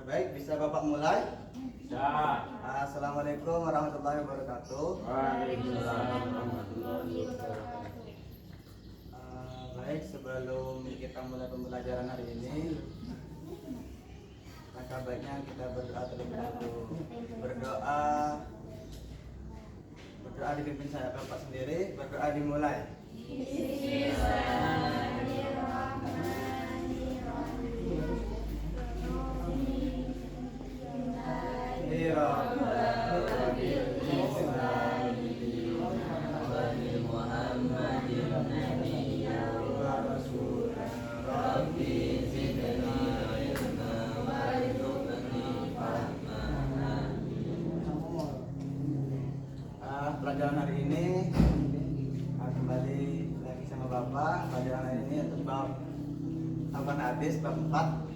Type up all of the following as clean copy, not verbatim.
Baik, bisa Bapak mulai? Bisa. Assalamualaikum warahmatullahi wabarakatuh. Waalaikumsalam warahmatullahi wabarakatuh. Baik, sebelum kita mulai pembelajaran hari ini, maka baiknya kita berdoa terlebih dahulu. Berdoa dipimpin saya Bapak sendiri. Berdoa dimulai. Pelajaran hari ini kembali lagi sama Bapak. Pelajaran hari ini untuk bab hadis bab 4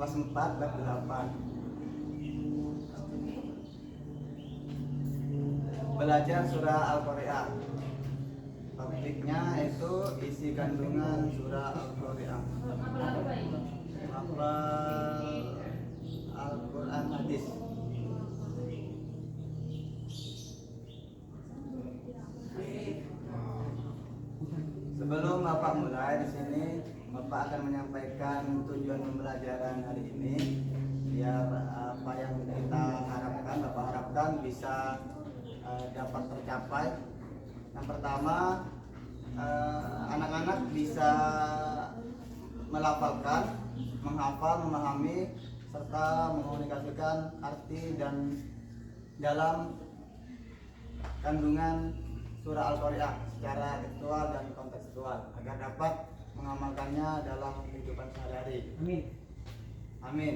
kelas 4 bab 8. Belajar surah Al-Qari'ah. Topiknya itu isi kandungan surah Al-Qari'ah. Hafal Al-Quran hadis. Sebelum Bapak mulai di sini, Bapak akan menyampaikan tujuan pembelajaran hari ini, biar apa yang kita harapkan, Bapak harapkan bisa dapat tercapai. Yang pertama, anak-anak bisa melafalkan, menghafal, memahami, serta mengomunikasikan arti dan dalam kandungan surah Al-Qari'ah secara tekstual dan kontekstual agar dapat mengamalkannya dalam kehidupan sehari-hari. Amin. Amin.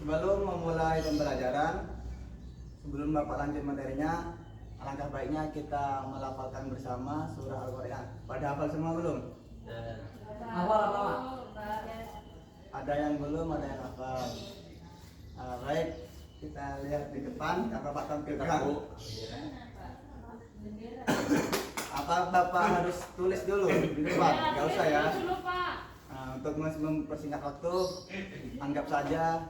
Sebelum memulai pembelajaran, sebelum Bapak lanjut materinya, alangkah baiknya kita melafalkan bersama surah Al-Qari'ah. Pada hafal semua belum? Awal apa? Ada yang belum, ada yang hafal. Baik, kita lihat di depan. Bapak tampilkan. Apa Bapak harus tulis dulu di depan? Gak usah ya. Untuk mempersingkat waktu, anggap saja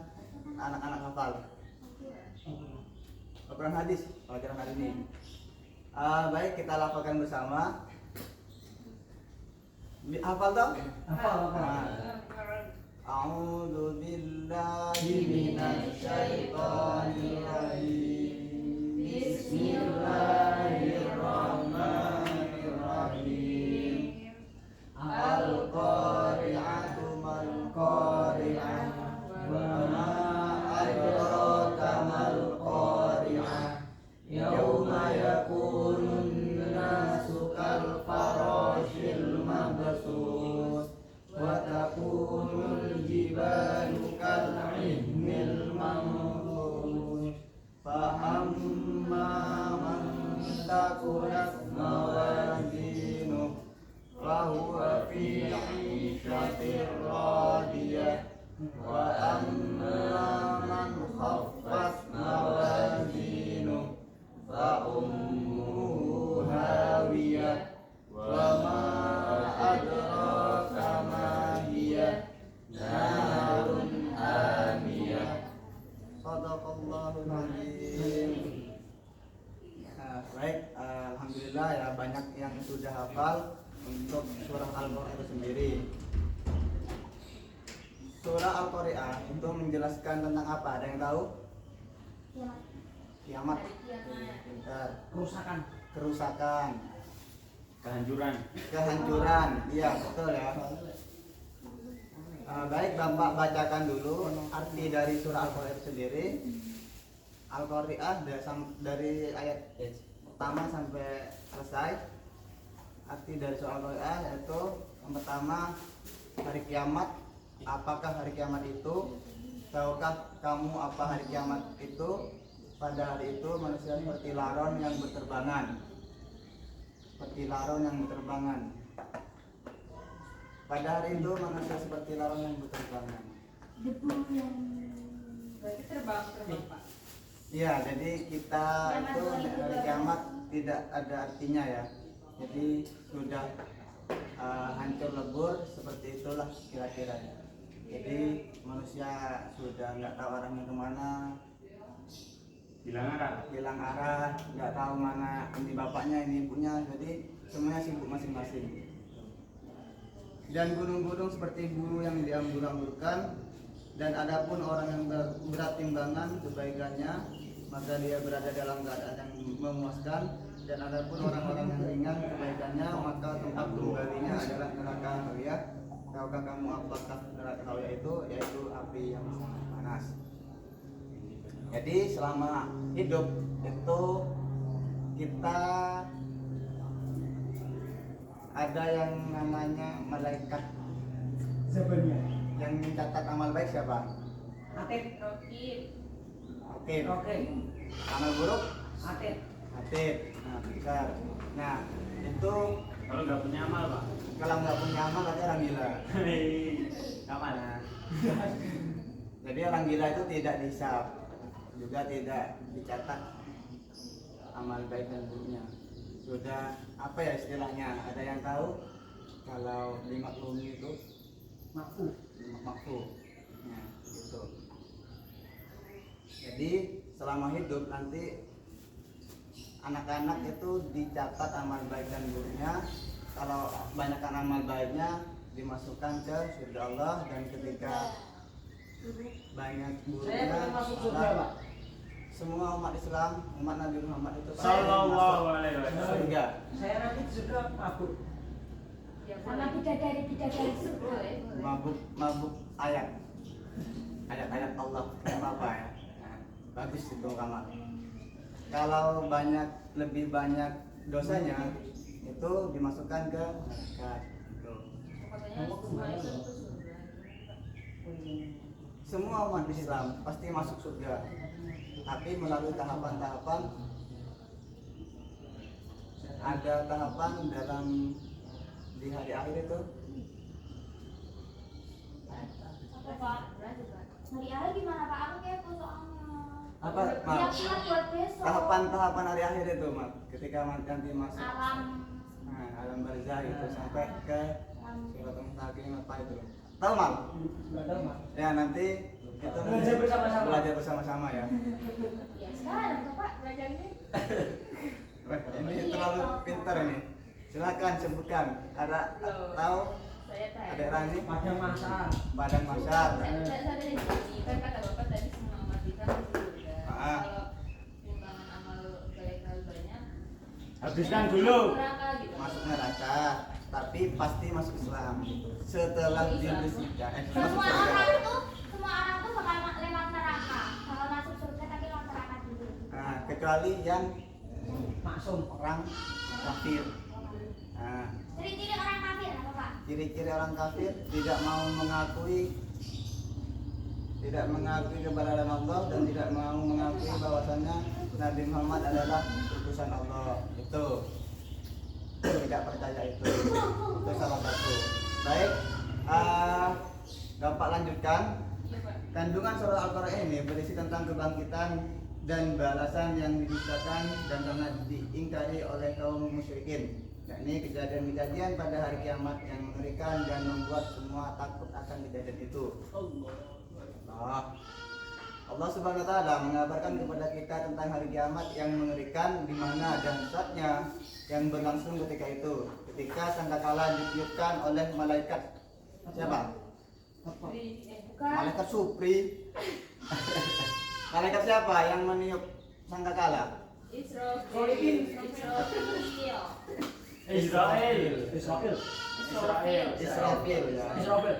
anak-anak hafal. Al-Quran hadis pelajaran hari ini. Baik, kita lafalkan bersama. Hafal toh? Hafal. A'udzu billahi minasy syaithanir rajim. Bismillahirrahmanirrahim. Al-Qari'atu mal Qari'ah. Wa ma adraka mal Qari'ah. Yauma yakunun nasu kal farashil mabsus. Wa takunul jibalu kal ihmil manfus. Fa amma man taqulat mawazinuh fa huwa fi 'ishatir radiyah. Wa amma man khaffat mawazinuh fa ummuhu hawiyah. Wa ma adraka ma hiya narun amiyah. Shadaqallahul azim. Baik, alhamdulillah ya, banyak yang sudah hafal untuk surah Al-Qari'ah itu sendiri. Surah Al-Qari'ah itu menjelaskan tentang apa? Ada yang tahu? Kiamat. Pintar. Kerusakan. Kehancuran. Iya, betul ya. Baik, Bapak bacakan dulu arti dari surah Al-Qari'ah itu sendiri. Al-Qari'ah dari ayat pertama sampai selesai. Arti dari surah Al-Qari'ah yaitu yang pertama, hari kiamat. Apakah hari kiamat itu? Tahukah kamu apa hari kiamat itu? Pada hari itu manusia seperti laron yang berterbangan. Pada hari itu manusia seperti laron yang berterbangan. Debu yang Berarti terbang Pak. Iya, jadi kita itu hari kiamat tidak ada artinya ya. Jadi sudah hancur lebur, seperti itulah kira-kira. Jadi manusia sudah nggak tahu arahnya kemana, hilang arah, nggak tahu mana ini bapaknya, ini ibunya, jadi semuanya sibuk masing-masing. Dan gunung-gunung seperti bulu yang diambur-amburkan, dan adapun orang yang berat timbangan kebaikannya, maka dia berada dalam keadaan yang memuaskan. Dan adapun orang-orang yang ringan kebaikannya, maka tempat kembalinya adalah neraka Hawiya. Tahukah kamu apakah neraka Hawiya itu? Yaitu api yang sangat panas. Jadi selama hidup itu kita ada yang namanya malaikat. Sebenarnya. Yang mencatat amal baik siapa? Atid. Rokib. Oke. Oke. Amal buruk? Atid. Atid. Nah, besar. Nah, itu Kalau nggak punya amal, Pak. kalau nggak punya amal berarti orang gila. Kapan? Nah, jadi orang gila itu tidak dihisab, juga tidak dicatat amal baik dan buruknya. Sudah apa ya istilahnya? Ada yang tahu? Kalau dimaklumi itu Makfu. makfu. Nah, gitu. Jadi selama hidup nanti anak-anak itu dicatat amal baik dan buruknya. Kalau banyakkan amal baiknya dimasukkan ke surga Allah, dan ketika banyak Saya buruknya pengen masuk surga, Pak. semua umat Islam, umat Nabi Muhammad itu pasti Sallallahu masuk alaihi wasallam. surga. Saya nanti surga mabuk. Ya, Sama bidadari surga. Mabuk ayat-ayat Allah, apa ya? Nah, bagus itu kamar. Kalau lebih banyak dosanya itu dimasukkan ke neraka. Gitu. Katanya semua itu surga. Semua umat Islam pasti masuk surga, tapi melalui tahapan-tahapan. Ada tahapan dalam di hari akhir itu. Apa Pak? Hari akhir gimana Pak? Aku kayak soalnya. Apa, Ya Mak? kita buat besok. Tahapan-tahapan hari akhir itu, Mak. Ketika nanti masuk Alam. alam barzah itu sampai ke Alam. Siratul Mustaqim apa itu? Tahu, Mak? Nggak tahu, Mas. Ya nanti itu Belajar bersama-sama. Belajar bersama-sama ya. Ya sekarang tuh Pak belajarnya. Wah, ini terlalu pintar ini. Silakan sebutkan. Ada tahu? Saya tahu. Ada Rani? Padang masa. Padang Masyar. Saya ada di sini kan kata bapak tadi semua umat kita masuk surga. Ah. Kalau timbangan amal baik banyak, Habiskan dulu. neraka gitu. Masuk neraka, tapi pasti masuk Islam. Setelah dibersihkan. Semua orang tuh bakal lewat neraka. Bakal masuk surga tapi lewat neraka dulu. Nah, kecuali yang Maksum. orang kafir. Nah, Ciri-ciri orang kafir apa Pak? ciri-ciri orang kafir tidak mau mengakui keberadaan Allah dan tidak mau mengakui bahwasannya Nabi Muhammad adalah utusan Allah. Itu tidak percaya itu salah satu. Baik, Bapak lanjutkan. Iya, Pak. Kandungan surah Al-Quran ini berisi tentang kebangkitan dan balasan yang didustakan dan sangat diingkari oleh kaum musyrikin, yakni kejadian-kejadian pada hari kiamat yang mengerikan dan membuat semua takut akan kejadian itu. Allah Subhanahu wa taala mengabarkan kepada kita tentang hari kiamat yang mengerikan, di mana dahsyatnya yang berlangsung ketika itu, ketika sangkakala ditiupkan oleh malaikat. Siapa? Bukan. Malaikat Supri. Malaikat siapa yang meniup sangkakala? Israfil. Israel. Israel. Israfil ya. Israfil.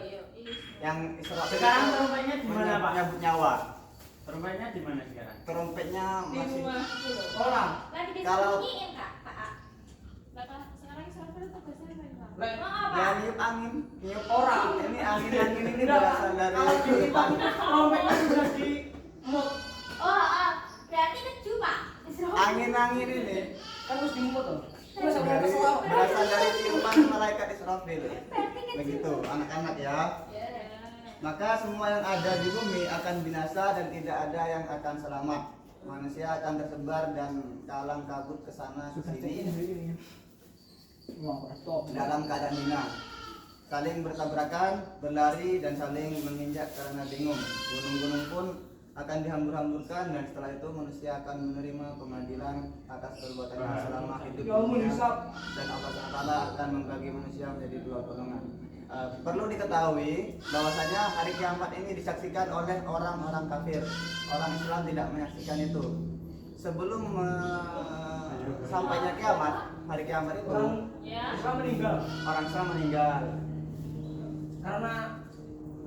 Yang Israfil Sekarang itu terumpetnya di mana, Pak? menyambut nyawa. Terumpetnya di mana sekarang? Terompetnya Di masih rumah dulu. Orang. Lagi Kalau- disembunyiin Kak. Sekarang Israfil itu tugasnya apa, Pak? Lek. Mau apa? ya niup angin, niup Orang. Ini angin ini Enggak, berasal dari kalau di Jepang. trompetnya sudah di mut. Oh, berarti keju Pak. Israfil. Angin-angin ini Kan harus dimut tuh. Terus sama dari, pesawat. berasal dari tiupan malaikat Israfil. Begitu anak-anak ya. Ya. Maka semua yang ada di bumi akan binasa dan tidak ada yang akan selamat. Manusia akan tersebar dan kalang kabut ke sana ke sini. Wah, stop. dalam keadaan hina, saling bertabrakan, berlari dan saling menginjak karena bingung. Gunung-gunung pun akan dihambur-hamburkan dan setelah itu manusia akan menerima pengadilan atas perbuatannya selama hidup di Ya ampun, dunia. hisab. Dan Allah SWT akan membagi manusia menjadi dua golongan. Perlu diketahui bahwasanya hari kiamat ini disaksikan oleh orang-orang kafir. Orang Islam tidak menyaksikan itu. Sebelum sampainya kiamat, hari kiamat itu Orang Ya. Islam meninggal orang Islam meninggal. karena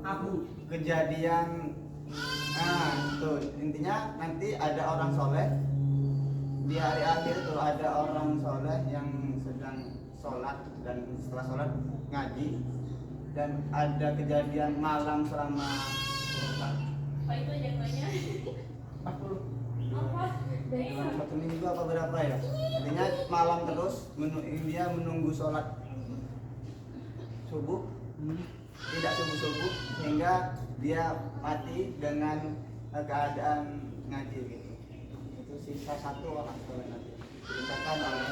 abu. Kejadian, nah itu intinya nanti ada orang soleh di hari akhir itu, ada orang soleh yang sedang sholat dan setelah sholat ngaji, dan ada kejadian malam selama Apa itu jangkauannya? 40. Apa? selama 1 minggu apa berapa ya, intinya malam terus dia menunggu sholat subuh, tidak subuh sehingga dia mati dengan keadaan ngaji gitu. Itu sisa satu orang soleh nanti diceritakan oleh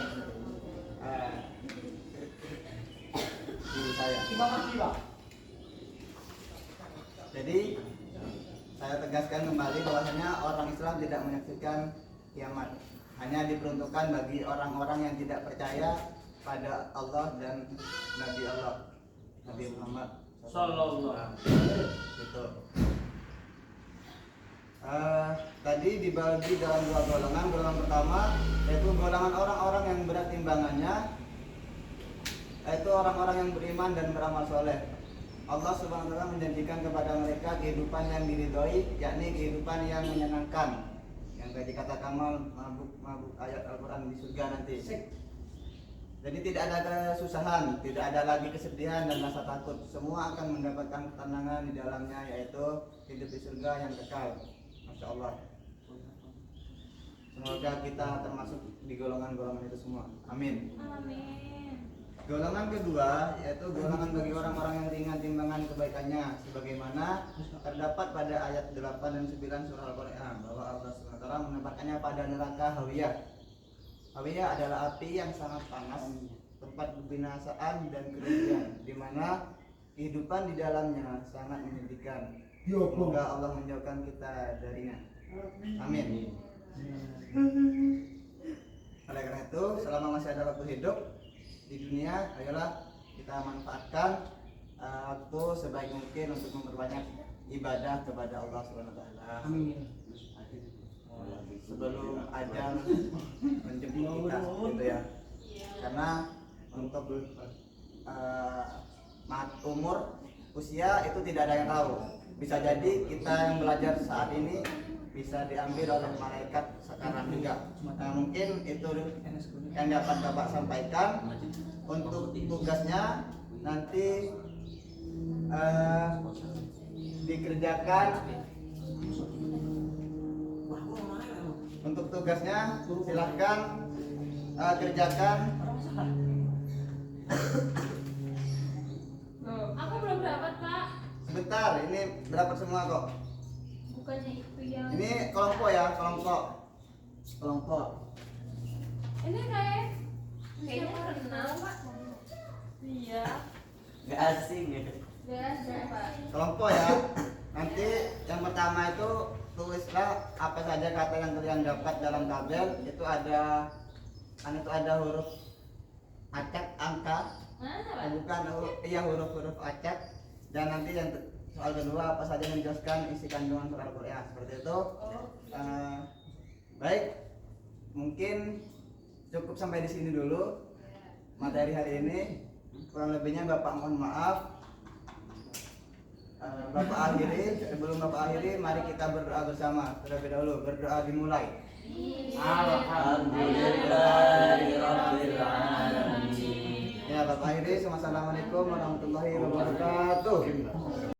guru saya. Imam Mahdi, Pak. Jadi saya tegaskan kembali bahwasanya orang Islam tidak menyaksikan kiamat, hanya diperuntukkan bagi orang-orang yang tidak percaya pada Allah dan Nabi Allah, Nabi Muhammad Sallallahu. gitu. Tadi dibagi dalam dua golongan. Golongan pertama yaitu golongan orang-orang yang berat timbangannya, yaitu orang-orang yang beriman dan beramal soleh. Allah Subhanahu wa taala menjanjikan kepada mereka kehidupan yang diridhoi, yakni kehidupan yang menyenangkan, yang gaji kata kamal, mabuk ayat Al-Quran di surga nanti. Jadi tidak ada kesusahan, tidak ada lagi kesedihan dan rasa takut. Semua akan mendapatkan ketenangan di dalamnya, yaitu hidup di surga yang kekal. Masya Allah. Semoga kita termasuk di golongan-golongan itu semua. Amin. Amin. Golongan kedua yaitu golongan bagi orang-orang yang ringan timbangan kebaikannya, sebagaimana terdapat pada ayat 8 dan 9 surah Al-Qur'an bahwa Allah SWT menempatkannya pada neraka Hawiyah. Hawiyah adalah api yang sangat panas, tempat kebinasaan dan kerugian, di mana kehidupan di dalamnya sangat menyedihkan. Semoga Allah menjauhkan kita darinya. Amin. Oleh karena itu, selama masih ada waktu hidup di dunia, ayolah kita manfaatkan waktu sebaik mungkin untuk memperbanyak ibadah kepada Allah Subhanahu wa taala. Amin. Sebelum ajal menjemput kita gitu ya. Karena untuk umur usia itu tidak ada yang tahu. Bisa jadi kita yang belajar saat ini bisa diambil oleh malaikat sekarang juga. Nah, mungkin itu yang dapat Bapak sampaikan. Untuk tugasnya nanti dikerjakan. Untuk tugasnya silahkan kerjakan. Aku belum dapat, Pak. Sebentar, ini berapa semua kok? Bukannya itu yang Ini kelompok ya, kelompok. ini kayak Kayaknya siapa kenal, Pak? Iya. Gak asing ya. Berapa? Kelompok ya. Nanti yang pertama itu tulislah apa saja kata yang kalian dapat dalam tabel. Itu ada huruf acak, angka, Mana, Pak? bukan huruf acak. Dan nanti yang soal kedua apa saja yang menjelaskan isi kandungan surah Al-Qur'an, seperti itu. Baik, mungkin cukup sampai di sini dulu materi hari ini. Kurang lebihnya Bapak mohon maaf. Bapak akhiri. Sebelum Bapak akhiri, mari kita berdoa bersama terlebih dahulu. Berdoa dimulai. Alhamdulillahirabbil alamin. Ya, Bapak akhiri. Assalamualaikum warahmatullahi wabarakatuh.